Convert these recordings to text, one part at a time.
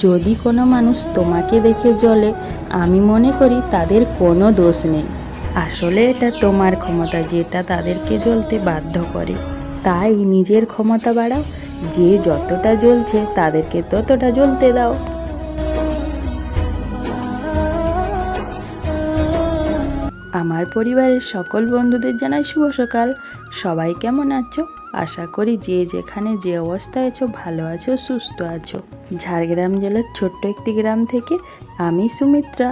যদি কোনো মানুষ তোমাকে দেখে জ্বলে, আমি মনে করি তাদের কোনো দোষ নেই। আসলে এটা তোমার ক্ষমতা যেটা তাদেরকে জ্বলতে বাধ্য করে। তাই নিজের ক্ষমতা বাড়াও, যে যতটা জ্বলছে তাদেরকে ততটা জ্বলতে দাও। আমার পরিবারের সকল বন্ধুদের জানাই শুভ সকাল। সবাই কেমন আছো? আশা করি যে যেখানে যে অবস্থায় আছো ভালো আছো, সুস্থ আছো। ঝাড়গ্রাম জেলার ছোট্ট একটি গ্রাম থেকে আমি সুমিত্রা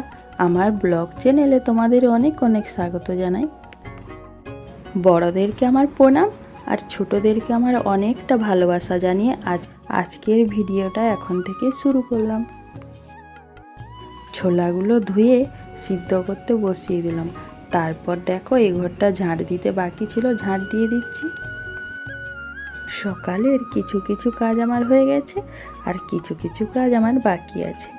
আমার ব্লগ চ্যানেলে তোমাদের অনেক অনেক স্বাগত জানাই। বড়দেরকে আমার প্রণাম আর ছোটদেরকে আমার অনেকটা ভালোবাসা জানিয়ে আজকের ভিডিওটা এখন থেকে শুরু করলাম। ছোলাগুলো ধুয়ে সিদ্ধ করতে বসিয়ে দিলাম। তারপর দেখো এই ঘরটা ঝাড় দিতে বাকি ছিল, ঝাড় দিয়ে দিচ্ছি। সকালের কিছু কিছু কাজ আমার হয়ে গেছে আর কিছু কিছু কাজ আমার বাকি আছে।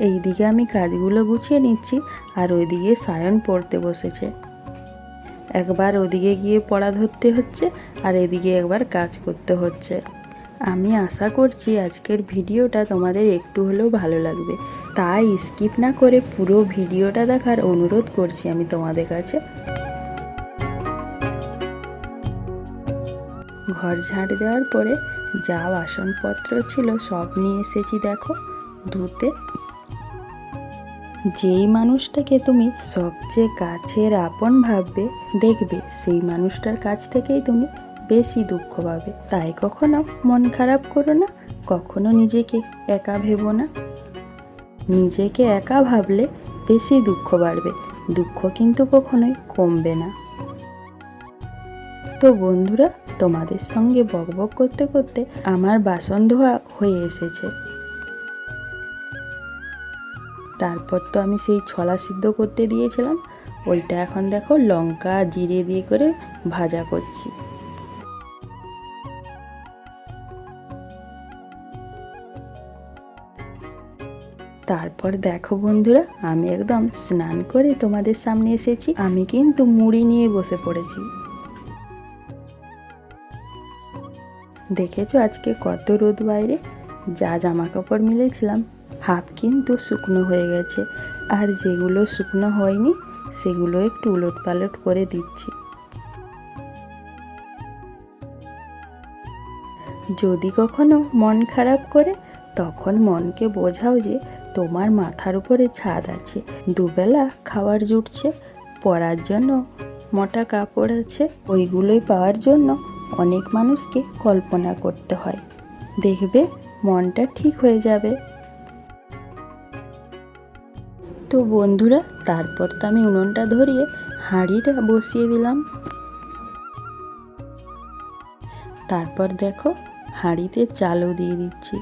এইদিকে আমি কাজগুলো গুছিয়ে নিচ্ছি আর ওইদিকে সায়ন পড়তে বসেছে। একবার ওদিকে গিয়ে পড়া ধরতে হচ্ছে আর এদিকে একবার কাজ করতে হচ্ছে। আমি আশা করছি আজকের ভিডিওটা তোমাদের একটু হলেও ভালো লাগবে, তাই স্কিপ না করে পুরো ভিডিওটা দেখার অনুরোধ করছি আমি তোমাদের কাছে। ঘর ঝাড় দেওয়ার পরে যা বাসনপত্র ছিল সব নিয়ে এসেছি দেখো ধুতে। যেই মানুষটাকে তুমি সবচেয়ে কাছের আপন ভাববে, দেখবে সেই মানুষটার কাছ থেকেই তুমি বেশি দুঃখ পাবে। তাই কখনো মন খারাপ করো না, কখনো নিজেকে একা ভেবো না। নিজেকে একা ভাবলে বেশি দুঃখ বাড়বে, দুঃখ কিন্তু কখনোই কমবে না। তো বন্ধুরা, তোমাদের সঙ্গে বকবক করতে করতে আমার বাসন ধোয়া হয়ে এসেছে। তারপর তো আমি সেই ছোলা সিদ্ধ করতে দিয়েছিলাম, ওইটা এখন দেখো লঙ্কা জিরে দিয়ে করে ভাজা করছি। তারপর দেখো বন্ধুরা, আমি একদম স্নান করে তোমাদের সামনে এসেছি। আমি কিন্তু মুড়ি নিয়ে বসে পড়েছি। দেখেছো আজকে কত রোদ বাইরে। যা জামা কাপড় মিলেছিলাম হাফ কিন্তু শুকনো হয়ে গেছে, আর যেগুলো শুকনো হয়নি সেগুলো একটু উলট পালট করে দিচ্ছি। যদি কখনো মন খারাপ করে তখন মনকে বোঝাও যে তোমার মাথার উপরে ছাদ আছে, দুবেলা খাবার জুটছে, পরার জন্য মোটা কাপড় আছে, ওইগুলোই পাওয়ার জন্য অনেক মানুষকে কল্পনা করতে হয়। দেখবে মনটা ঠিক হয়ে যাবে। তো বন্ধুরা, তারপর তো আমি উনুনটা ধরিয়ে হাঁড়িটা বসিয়ে দিলাম। তারপর দেখো হাঁড়িতে চালও দিয়ে দিচ্ছি।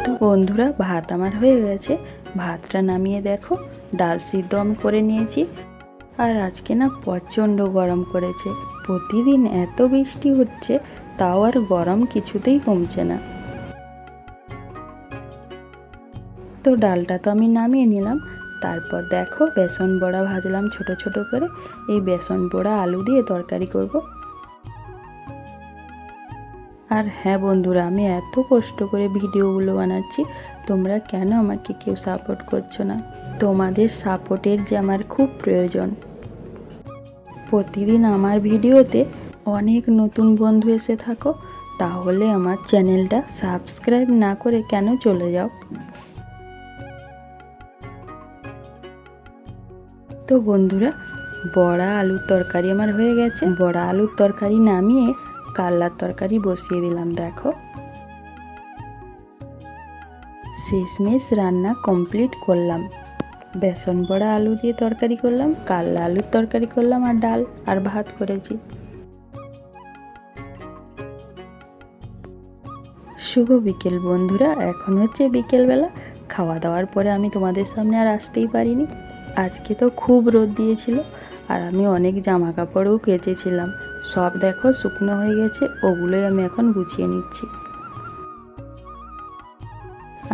তো বন্ধুরা, ভাত আমার হয়ে গেছে। ভাতটা নামিয়ে দেখো ডাল সিদ্ধ আমি করে নিয়েছি। আর আজকে না প্রচণ্ড গরম করেছে। প্রতিদিন এত বৃষ্টি হচ্ছে, তাও আর গরম কিছুতেই কমছে না। তো ডালটা তো আমি নামিয়ে নিলাম। তারপর দেখো বেসন বড়া ভাজলাম ছোট ছোট করে। এই বেসন বড়া আলু দিয়ে তরকারি করব। আর হ্যাঁ বন্ধুরা, আমি এত কষ্ট করে ভিডিওগুলো বানাচ্ছি, তোমরা কেন আমাকে কেউ সাপোর্ট করছো না? তোমাদের সাপোর্টের যে আমার খুব প্রয়োজন। প্রতিদিন আমার ভিডিওতে অনেক নতুন বন্ধু এসে থাকো, তাহলে আমার চ্যানেলটা সাবস্ক্রাইব না করে কেন চলে যাও? তো বন্ধুরা, বড়া আলুর তরকারি আমার হয়ে গেছে। বড়া আলুর তরকারি নামিয়ে কাল্লার তরকারি বসিয়ে দিলাম। দেখো শেষমেশ রান্না কমপ্লিট করলাম। বেসন বড়া আলু দিয়ে তরকারি করলাম, কাল্লা আলুর তরকারি করলাম, আর ডাল আর ভাত করেছি। শুভ বিকেল বন্ধুরা, এখন হচ্ছে বিকেলবেলা। খাওয়া দাওয়ার পরে আমি তোমাদের সামনে আর আসতেই পারিনি। আজকে তো খুব রোদ দিয়েছিল, আর আমি অনেক জামা কাপড়ও কেচেছিলাম। সব দেখো শুকনো হয়ে গেছে, ওগুলোই আমি এখন গুছিয়ে নিচ্ছি।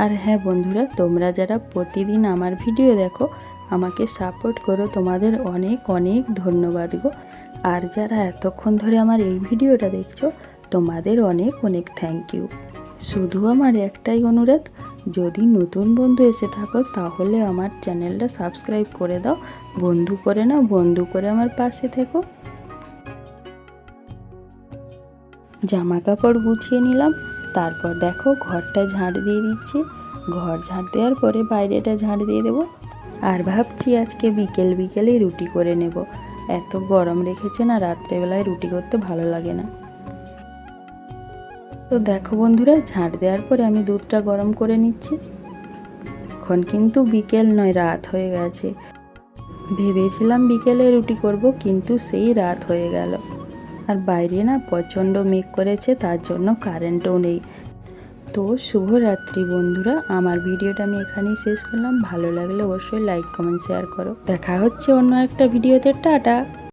আর হ্যাঁ বন্ধুরা, তোমরা যারা প্রতিদিন আমার ভিডিও দেখো, আমাকে সাপোর্ট করো, তোমাদের অনেক অনেক ধন্যবাদ গো। আর যারা এতক্ষণ ধরে আমার এই ভিডিওটা দেখছো, তোমাদের অনেক অনেক থ্যাংক ইউ। শুধু আমার একটাই অনুরোধ, যদি নতুন বন্ধু এসে থাকো তাহলে আমার চ্যানেলটা সাবস্ক্রাইব করে দাও, বন্ধু করে নাও, বন্ধু করে আমার পাশে থেকো। জামা কাপড় গুছিয়ে নিলাম, তারপর দেখো ঘরটা ঝাঁট দিয়ে দিচ্ছি। ঘর ঝাঁট দেওয়ার পরে বাইরেটা ঝাঁট দিয়ে দেবো। আর ভাবছি আজকে বিকেল বিকেলেই রুটি করে নেব, এত গরম রেখেছে না, রাত্রেবেলায় রুটি করতে ভালো লাগে না। তো দেখো বন্ধুরা, ঝাঁট দেওয়ার পরে আমি দুধটা গরম করে নিচ্ছি। এখন কিন্তু বিকেল নয়, রাত হয়ে গেছে। ভেবেছিলাম বিকেলে রুটি করব, কিন্তু সেই রাত হয়ে গেল। আর বাইরে না প্রচণ্ড মেঘ করেছে, তার জন্য কারেন্টও নেই। তো শুভরাত্রি বন্ধুরা, আমার ভিডিওটা আমি এখানেই শেষ করলাম। ভালো লাগলে অবশ্যই লাইক কমেন্ট শেয়ার করো। দেখা হচ্ছে অন্য একটা ভিডিওতে। টাটা।